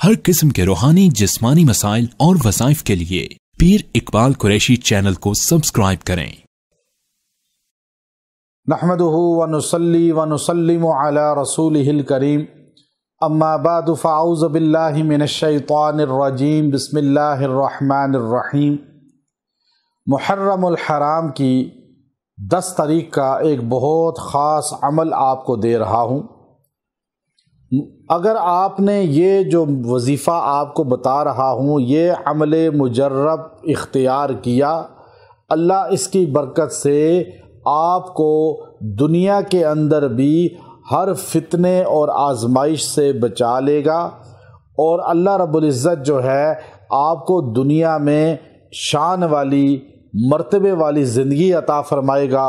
ہر قسم کے روحانی جسمانی مسائل اور وظائف کے لیے پیر اقبال قریشی چینل کو سبسکرائب کریں۔ نحمدہ ونصلی ونسلم علی رسولہ الکریم، اما بعد فاعوذ باللہ من الشیطان الرجیم، بسم اللہ الرحمن الرحیم۔ محرم الحرام کی 10 تاریخ کا ایک بہت خاص عمل آپ کو دے رہا ہوں۔ اگر آپ نے یہ جو وظیفہ آپ کو بتا رہا ہوں یہ عمل مجرب اختیار کیا، اللہ اس کی برکت سے آپ کو دنیا کے اندر بھی ہر فتنے اور آزمائش سے بچا لے گا، اور اللہ رب العزت جو ہے آپ کو دنیا میں شان والی مرتبے والی زندگی عطا فرمائے گا،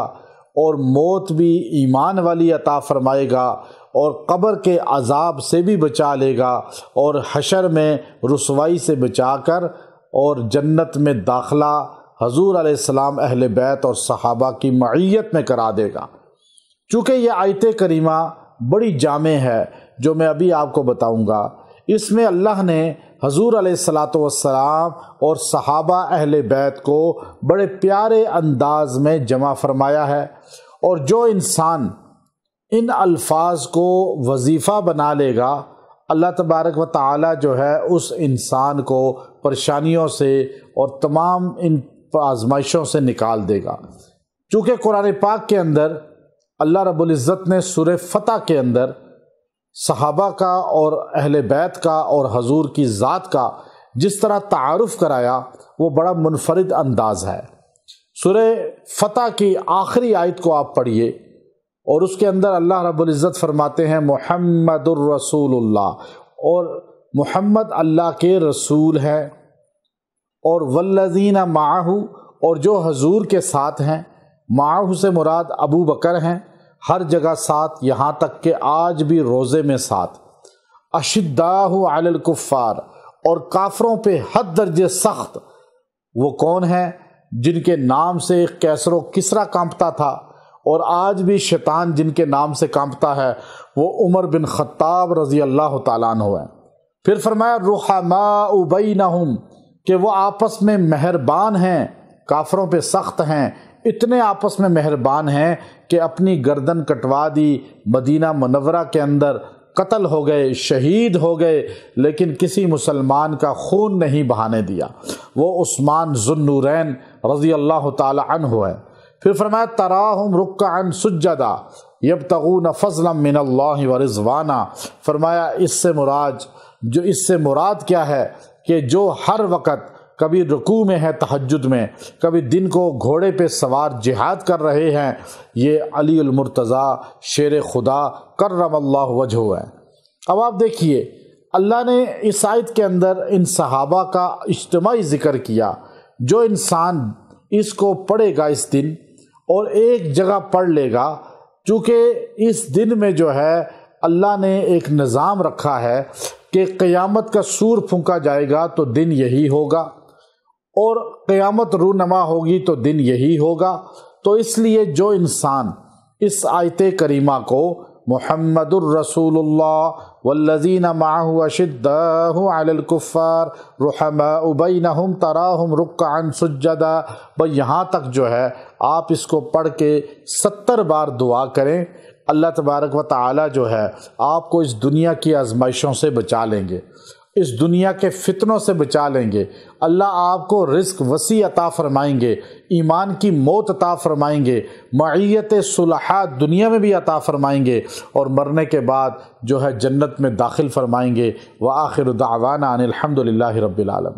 اور موت بھی ایمان والی عطا فرمائے گا، اور قبر کے عذاب سے بھی بچا لے گا، اور حشر میں رسوائی سے بچا کر اور جنت میں داخلہ حضور علیہ السلام، اہل بیت اور صحابہ کی معیت میں کرا دے گا۔ چونکہ یہ آیت کریمہ بڑی جامع ہے جو میں ابھی آپ کو بتاؤں گا، اس میں اللہ نے حضور علیہ الصلاۃ والسلام اور صحابہ اہل بیت کو بڑے پیارے انداز میں جمع فرمایا ہے، اور جو انسان ان الفاظ کو وظیفہ بنا لے گا، اللہ تبارک و تعالی جو ہے اس انسان کو پریشانیوں سے اور تمام ان آزمائشوں سے نکال دے گا۔ چونکہ قرآن پاک کے اندر اللہ رب العزت نے سورہ فتح کے اندر صحابہ کا اور اہل بیت کا اور حضور کی ذات کا جس طرح تعارف کرایا وہ بڑا منفرد انداز ہے۔ سورہ فتح کی آخری آیت کو آپ پڑھیے، اور اس کے اندر اللہ رب العزت فرماتے ہیں محمد الرسول اللہ، اور محمد اللہ کے رسول ہیں، اور والذین معہ، اور جو حضور کے ساتھ ہیں، معہ سے مراد ابو بکر ہیں، ہر جگہ ساتھ، یہاں تک کہ آج بھی روزے میں ساتھ، اشداء علی الکفار، اور کافروں پہ حد درجے سخت۔ وہ کون ہیں؟ جن کے نام سے کیسر و کسریٰ کانپتا تھا، اور آج بھی شیطان جن کے نام سے کانپتا ہے وہ عمر بن خطاب رضی اللہ تعالیٰ عنہ ہے۔ پھر فرمایا رحماء بینہم، کہ وہ آپس میں مہربان ہیں، کافروں پہ سخت ہیں، اتنے آپس میں مہربان ہیں کہ اپنی گردن کٹوا دی، مدینہ منورہ کے اندر قتل ہو گئے، شہید ہو گئے، لیکن کسی مسلمان کا خون نہیں بہانے دیا۔ وہ عثمان ذو النورین رضی اللہ تعالی عنہ ہے۔ پھر فرمایا تراہم رکعا سجدا یبتغون فضلا من اللہ ورضوانا، فرمایا اس سے مراد کیا ہے کہ جو ہر وقت کبھی رکوع میں ہے تہجد میں، کبھی دن کو گھوڑے پہ سوار جہاد کر رہے ہیں، یہ علی المرتضیٰ شیر خدا کرم اللہ وجہہ ہے۔ اب آپ دیکھیے اللہ نے اس آیت کے اندر ان صحابہ کا اجتماعی ذکر کیا۔ جو انسان اس کو پڑھے گا اس دن اور ایک جگہ پڑھ لے گا، چونکہ اس دن میں جو ہے اللہ نے ایک نظام رکھا ہے کہ قیامت کا سور پھونکا جائے گا تو دن یہی ہوگا، اور قیامت رونما ہوگی تو دن یہی ہوگا۔ تو اس لیے جو انسان اس آیت کریمہ کو محمد الرسول اللہ والذین معہ اشداء علی الکفار رحماء بینہم تراہم رکعا سجدا، یہاں تک جو ہے آپ اس کو پڑھ کے 70 بار دعا کریں، اللہ تبارک و تعالی جو ہے آپ کو اس دنیا کی آزمائشوں سے بچا لیں گے، اس دنیا کے فتنوں سے بچا لیں گے، اللہ آپ کو رزق وسیع عطا فرمائیں گے، ایمان کی موت عطا فرمائیں گے، معیت صلحاء دنیا میں بھی عطا فرمائیں گے، اور مرنے کے بعد جو ہے جنت میں داخل فرمائیں گے۔ وآخر دعوانا ان الحمد للہ رب العالمین۔